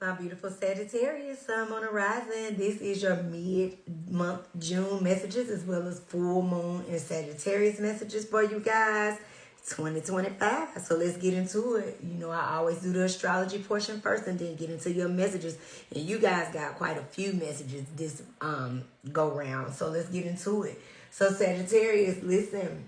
My beautiful Sagittarius, Sun on the rising. This is your mid-month June messages as well as full moon and Sagittarius messages for you guys. 2025. So let's get into it. You know, I always do the astrology portion first and then get into your messages. And you guys got quite a few messages this go round. So let's get into it. So Sagittarius, listen.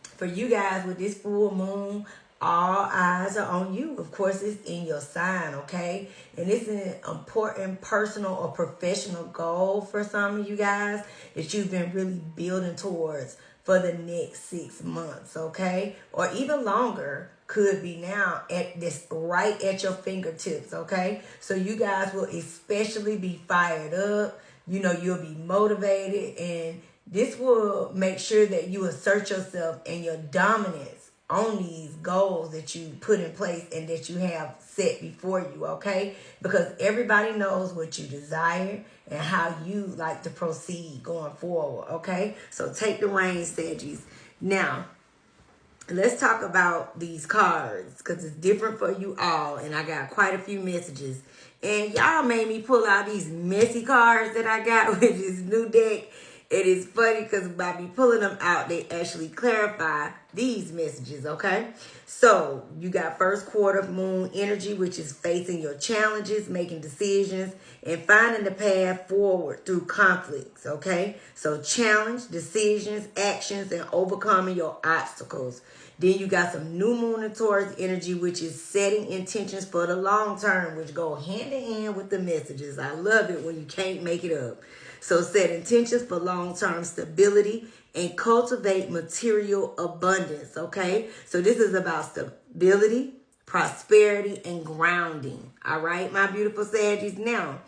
For you guys with this full moon, all eyes are on you. Of course, it's in your sign, okay? And it's an important personal or professional goal for some of you guys that you've been really building towards for the next 6 months, okay? Or even longer, could be now at this right at your fingertips, okay? So you guys will especially be fired up. You know, you'll be motivated, and this will make sure that you assert yourself and your dominance on these goals that you put in place and that you have set before you, okay? Because everybody knows what you desire and how you like to proceed going forward, okay? So take the reins, Saggies. Now, let's talk about these cards because it's different for you all, and I got quite a few messages. And y'all made me pull out these messy cards that I got with this new deck. It is funny because by me pulling them out, they actually clarify these messages, okay? So you got first quarter moon energy, which is facing your challenges, making decisions, and finding the path forward through conflicts, okay? So challenge, decisions, actions, and overcoming your obstacles. Then you got some new moon and Taurus energy, which is setting intentions for the long term, which go hand in hand with the messages. I love it when you can't make it up. So set intentions for long-term stability and cultivate material abundance, okay? So this is about stability, prosperity, and grounding, all right, my beautiful Saggies? Now,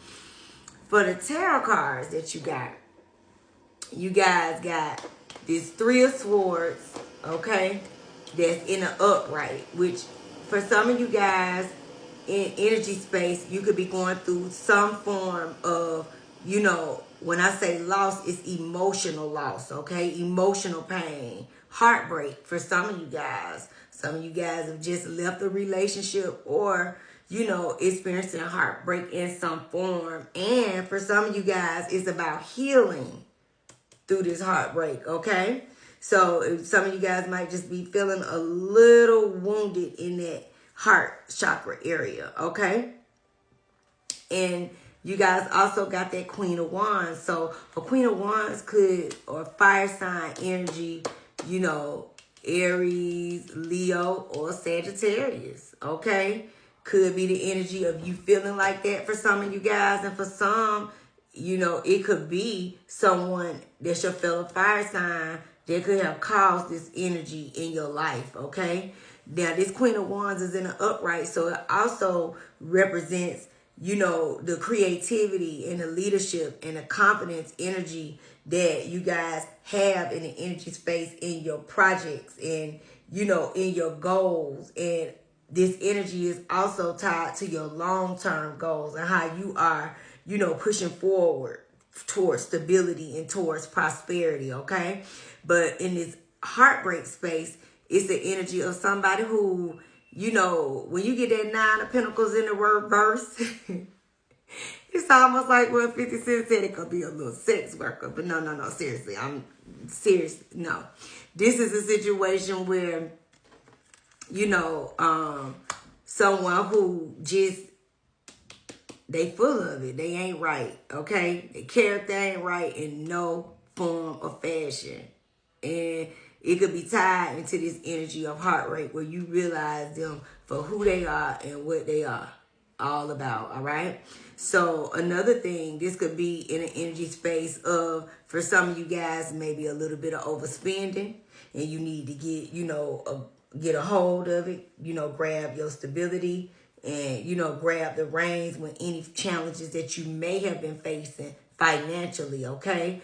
for the tarot cards that you guys got this Three of Swords, okay, that's in an upright, which for some of you guys in energy space, you could be going through some form of, you know, when I say loss, it's emotional loss, okay? Emotional pain, heartbreak for some of you guys. Some of you guys have just left a relationship or, you know, experiencing heartbreak in some form. And for some of you guys, it's about healing through this heartbreak, okay? So some of you guys might just be feeling a little wounded in that heart chakra area, okay? And you guys also got that Queen of Wands. So for Queen of Wands or fire sign energy, you know, Aries, Leo, or Sagittarius, okay? Could be the energy of you feeling like that for some of you guys. And for some, you know, it could be someone that's your fellow fire sign that could have caused this energy in your life, okay? Now, this Queen of Wands is in an upright, so it also represents, you know, the creativity and the leadership and the confidence energy that you guys have in the energy space in your projects and, you know, in your goals. And this energy is also tied to your long-term goals and how you are, you know, pushing forward towards stability and towards prosperity, okay? But in this heartbreak space, it's the energy of somebody who, you know, when you get that 9 of Pentacles in the reverse, it's almost like what 50 Cent said, it could be a little sex worker. But no, seriously. I'm serious. No. This is a situation where, you know, someone who just, they full of it. They ain't right, okay? Their character ain't right in no form or fashion. And it could be tied into this energy of heartbreak where you realize them for who they are and what they are all about, all right? So another thing, this could be in an energy space of, for some of you guys, maybe a little bit of overspending, and you need to get, you know, get a hold of it, you know, grab your stability and, you know, grab the reins when any challenges that you may have been facing financially, okay?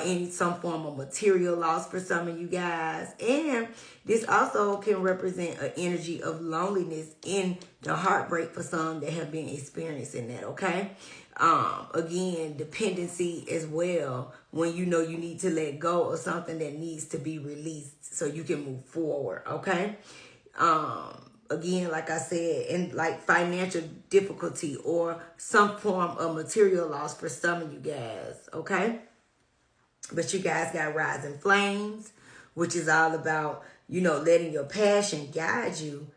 In some form of material loss for some of you guys. And this also can represent an energy of loneliness in the heartbreak for some that have been experiencing that, okay? Again, dependency as well when you know you need to let go of something that needs to be released so you can move forward, okay? again, like I said, in like financial difficulty or some form of material loss for some of you guys, okay? But you guys got rising flames, which is all about, you know, letting your passion guide you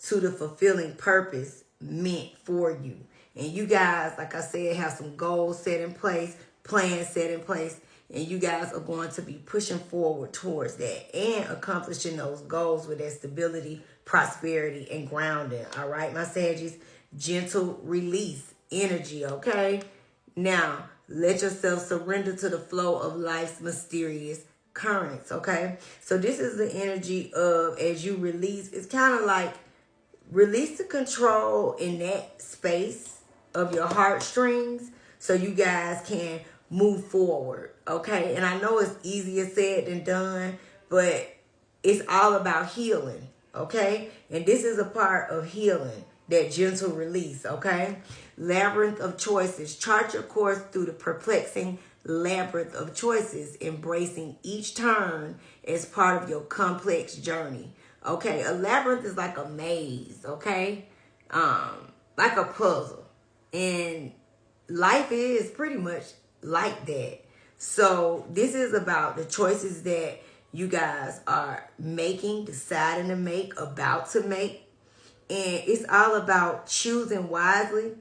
to the fulfilling purpose meant for you. And you guys, like I said, have some goals set in place, plans set in place, and you guys are going to be pushing forward towards that and accomplishing those goals with that stability, prosperity, and grounding. All right, my Saggies, gentle release energy, okay? Now, let yourself surrender to the flow of life's mysterious currents, okay? So this is the energy of, as you release, it's kind of like release the control in that space of your heartstrings so you guys can move forward, okay? And I know it's easier said than done, but it's all about healing, okay? And this is a part of healing, that gentle release, okay? Labyrinth of choices. Chart your course through the perplexing labyrinth of choices, embracing each turn as part of your complex journey. Okay, a labyrinth is like a maze, okay? Like a puzzle. And life is pretty much like that. So this is about the choices that you guys are making, deciding to make, about to make. And it's all about choosing wisely.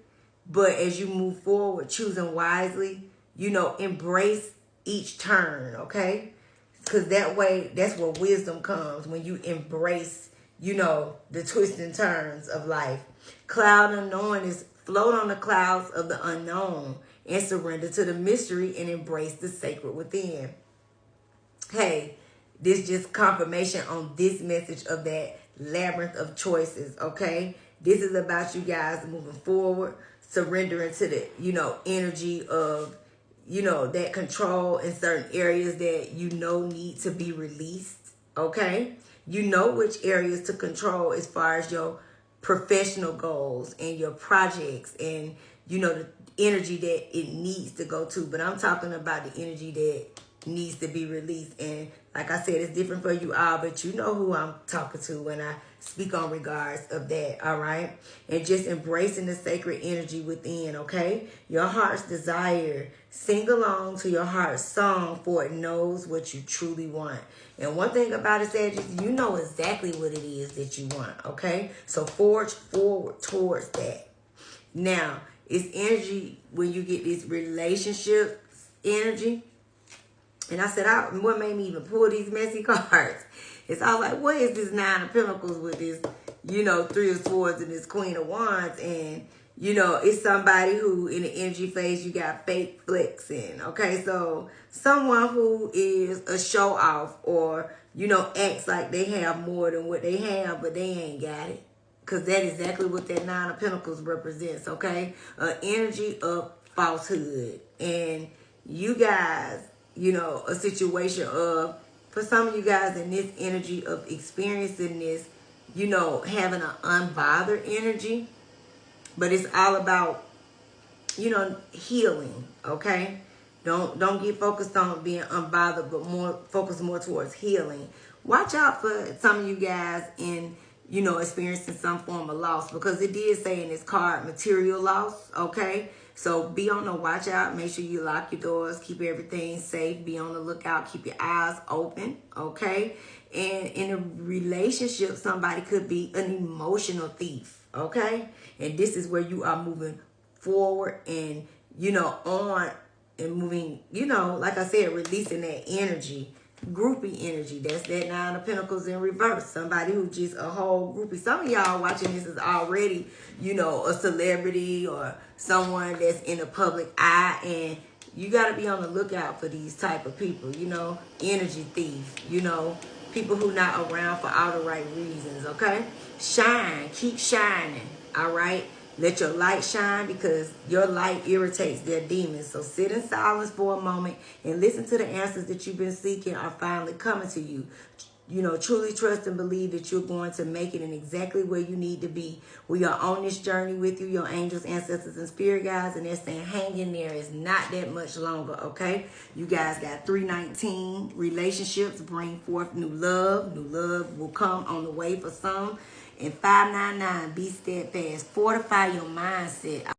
But as you move forward, choosing wisely, you know, embrace each turn, okay? Because that way, that's where wisdom comes, when you embrace, you know, the twists and turns of life. Cloud unknown is float on the clouds of the unknown and surrender to the mystery and embrace the sacred within. Hey, this just confirmation on this message of that labyrinth of choices, okay? This is about you guys moving forward, surrendering to the, you know, energy of, you know, that control in certain areas that you know need to be released, okay? You know which areas to control as far as your professional goals and your projects and, you know, the energy that it needs to go to. But I'm talking about the energy that needs to be released. And like I said, it's different for you all, but you know who I'm talking to when I speak on regards of that, all right? And just embracing the sacred energy within, okay? Your heart's desire. Sing along to your heart's song, for it knows what you truly want. And one thing about it, Sagittarius, you know exactly what it is that you want, okay? So forge forward towards that. Now, it's energy when you get this relationship energy. And I said, what made me even pull these messy cards? It's all like, what is this Nine of Pentacles with this, you know, Three of Swords and this Queen of Wands? And, you know, it's somebody who in the energy phase, you got fake flexing. Okay, so someone who is a show off or, you know, acts like they have more than what they have, but they ain't got it. Because that's exactly what that Nine of Pentacles represents, okay? Energy of falsehood. And you guys, you know, a situation of, for some of you guys in this energy of experiencing this, you know, having an unbothered energy. But it's all about, you know, healing, okay? Don't get focused on being unbothered, but more focus more towards healing. Watch out for some of you guys in, you know, experiencing some form of loss, because it did say in this card material loss, okay? So be on the watch out. Make sure you lock your doors. Keep everything safe. Be on the lookout. Keep your eyes open, okay? And in a relationship, somebody could be an emotional thief, okay? And this is where you are moving forward and, you know, on and moving, you know, like I said, releasing that energy. Groupie energy. That's that Nine of Pentacles in reverse. Somebody who just a whole groupie. Some of y'all watching this is already, you know, a celebrity or someone that's in the public eye, and you got to be on the lookout for these type of people, you know, energy thief, you know, people who not around for all the right reasons, okay? Shine. Keep shining, all right? Let your light shine, because your light irritates their demons. So sit in silence for a moment and listen to the answers that you've been seeking are finally coming to you. You know, truly trust and believe that you're going to make it in exactly where you need to be. We are on this journey with you, your angels, ancestors, and spirit guides, and they're saying hang in there. It's not that much longer, okay? You guys got 319. Relationships bring forth new love. New love will come on the way for some. And 599, be steadfast. Fortify your mindset.